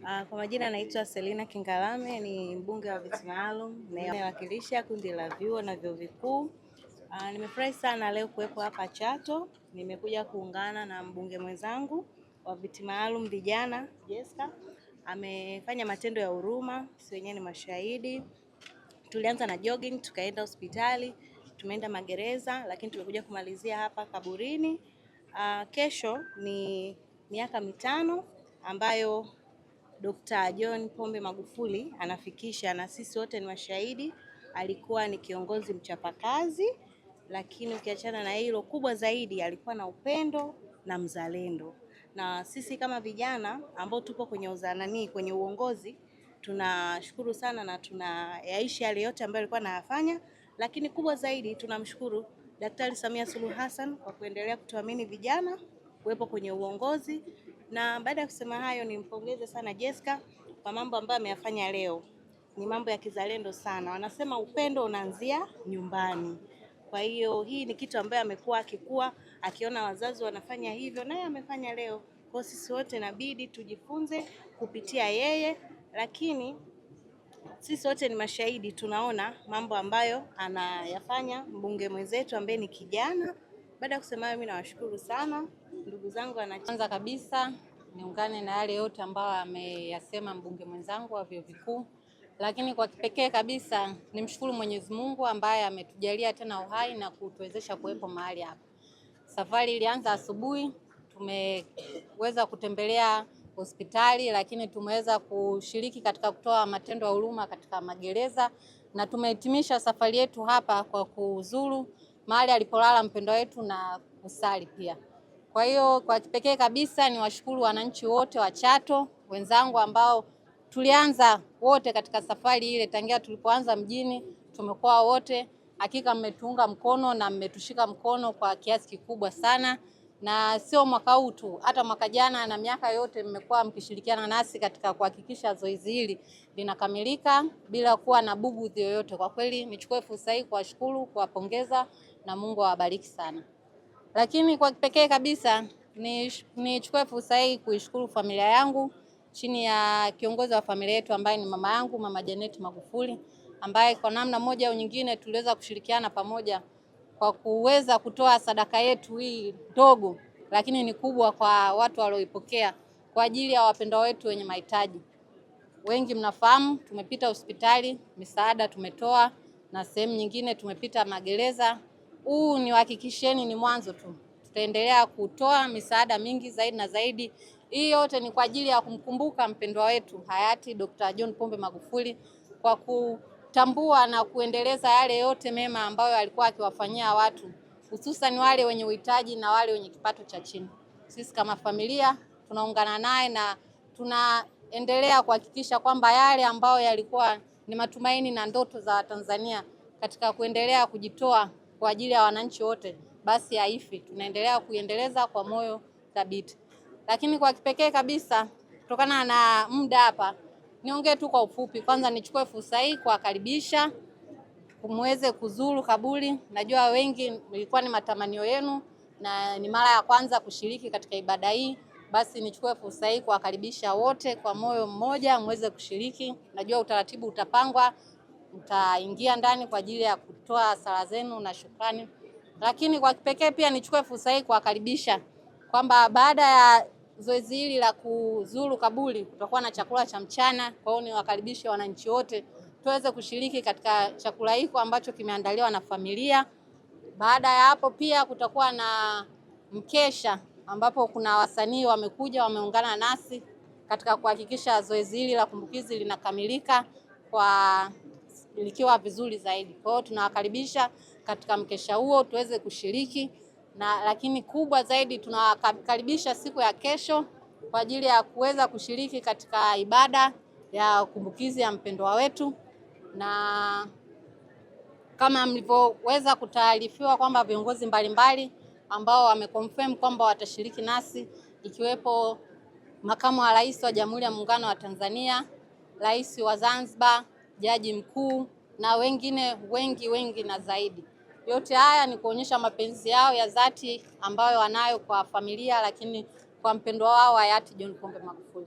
Kwa majina naitwa Selina Kingalame, ni mbunge wa viti maalum nayewakilisha kundi la vyuo na vyuo vikuu. Nimefurahi sana leo kuwepo hapa Chato. Nimekuja kuungana na mbunge mwenzangu wa viti maalum vijana Jessica. Amefanya matendo ya huruma, sisi wenyewe ni mashahidi. Tulianza na jogging, tukaenda hospitali, tumeenda magereza, lakini tumekuja kumalizia hapa kaburini. Kesho ni miaka 5 ambayo Dr. John Pombe Magufuli anafikisha, na sisi wote ni mashahidi. Alikuwa ni kiongozi mchapakazi, lakini ukiachana na hilo, kubwa zaidi alikuwa na upendo na mzalendo. Na sisi kama vijana ambao tupo kwenye uongozi, tunashukuru sana na tunayaishi yale yote ambayo alikuwa anayafanya, lakini kubwa zaidi tunamshukuru Daktari Samia Suluhu Hassan kwa kuendelea kutuamini vijana kuwepo kwenye uongozi. Na baada ya kusema hayo, nimpongeze sana Jessica kwa mambo ambayo ameyafanya leo. Ni mambo ya kizalendo sana. Wanasema upendo unaanzia nyumbani. Kwa hiyo hii ni kitu ambayo amekuwa akikua, akiona wazazi wanafanya hivyo, naye amefanya leo. Kwa sisi wote inabidi tujifunze kupitia yeye, lakini sisi wote ni mashahidi, tunaona mambo ambayo anayafanya mbunge mwenzetu ambaye ni kijana. Baada ya kusema hayo, mimi nawashukuru sana ndugu zangu. Kwanza kabisa niungane na yale yote ambayo ameyasema mbunge mwenzangu wa vyuo vikuu, lakini kwa kipekee kabisa nimshukuru Mwenyezi Mungu ambaye ametujalia tena uhai na kutuwezesha kuwepo mahali hapa. Safari ilianza asubuhi, tumeweza kutembelea hospitali, lakini tumeweza kushiriki katika kutoa matendo ya huruma katika magereza, na tumehitimisha safari yetu hapa kwa kuzuru mahali alipolala mpendwa wetu na kusali pia. Kwa hiyo kwa kipekee kabisa ni washukuru wananchi wote wa Chato wenzangu ambao tulianza wote katika safari ile tangia tulipoanza mjini, tumekuwa wote. Hakika mmetuunga mkono na mmetushika mkono kwa kiasi kikubwa sana, na sio mwaka huu tu, hata mwaka jana na miaka yote mmekuwa mkishirikiana nasi katika kuhakikisha zoezi hili linakamilika bila kuwa na bughudhi yoyote. Kwa kweli nichukue fursa hii kuwashukuru, kuwapongeza na Mungu awabariki sana. Lakini kwa kipekee kabisa nichukue fursa hii kuishukuru familia yangu chini ya kiongozi wa familia yetu ambaye ni mama yangu, Mama Janet Magufuli, ambaye kwa namna moja au nyingine tuliweza kushirikiana pamoja kwa kuweza kutoa sadaka yetu hii ndogo lakini ni kubwa kwa watu walioipokea kwa ajili ya wapendwa wetu wenye mahitaji. Wengi mnafahamu tumepita hospitali, misaada tumetoa, na sehemu nyingine tumepita magereza. Huu ni hakikisheni ni mwanzo tu. Tutaendelea kutoa misaada mingi zaidi na zaidi. Hii yote ni kwa ajili ya kumkumbuka mpendwa wetu hayati Dr. John Pombe Magufuli kwa kutambua na kuendeleza yale yote mema ambayo alikuwa akiwafanyia watu, hususan wale wenye uhitaji na wale wenye kipato cha chini. Sisi kama familia tunaungana naye na tunaendelea kuhakikisha kwamba yale ambayo yalikuwa ni matumaini na ndoto za Tanzania katika kuendelea kujitoa kwa ajili ya wananchi wote, basi haifi, tunaendelea kuiendeleza kwa moyo thabiti. Lakini kwa kipekee kabisa kutokana na muda hapa, niongee tu kwa ufupi. Kwanza nichukue fursa hii kuwakaribisha muweze kuzuru kaburi. Najua wengi ilikuwa ni matamanio yenu na ni mara ya kwanza kushiriki katika ibada hii, basi nichukue fursa hii kuwakaribisha wote kwa moyo mmoja muweze kushiriki. Najua utaratibu utapangwa, mtaingia ndani kwa ajili ya kutoa sala zenu na shukrani. Lakini kwa kipekee pia nichukue fursa hii kuwakaribisha kwamba baada ya zoezi hili la kuzuru kaburi kutakuwa na chakula cha mchana. Kwa hiyo niwakaribishe wananchi wote tuweze kushiriki katika chakula hiko ambacho kimeandaliwa na familia. Baada ya hapo pia kutakuwa na mkesha ambapo kuna wasanii wamekuja wameungana nasi katika kuhakikisha zoezi hili la kumbukizi linakamilika kwa likiwa vizuri zaidi. Kwa hiyo tunawakaribisha katika mkesha huo tuweze kushiriki, na lakini kubwa zaidi tunawakaribisha siku ya kesho kwa ajili ya kuweza kushiriki katika ibada ya kumbukizi ya mpendwa wetu. Na kama mlivyoweza kutaarifiwa kwamba viongozi mbalimbali ambao wameconfirm kwamba watashiriki nasi, ikiwepo Makamu wa Rais wa Jamhuri ya Muungano wa Tanzania, Rais wa Zanzibar, Jaji Mkuu na wengine wengi na zaidi. Yote haya ni kuonyesha mapenzi yao ya dhati ambayo wanayo kwa familia, lakini kwa mpendwa wao hayati John Pombe Magufuli.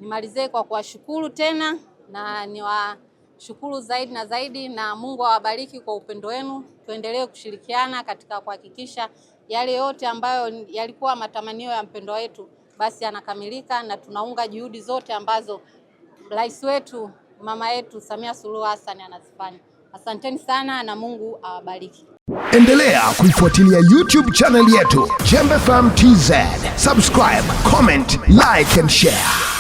nimalizie kwa kuwashukuru tena na niwashukuru zaidi na zaidi, na Mungu awabariki kwa upendo wenu. Tuendelee kushirikiana katika kuhakikisha yale yote ambayo yalikuwa matamanio ya mpendwa wetu basi yanakamilika, na tunaunga juhudi zote ambazo rais wetu mama yetu Samia Suluhu Hassan anazifanya. Asanteni sana na Mungu awabariki. Endelea kuifuatilia YouTube channel yetu Jembe FM TZ. Subscribe, comment, like and share.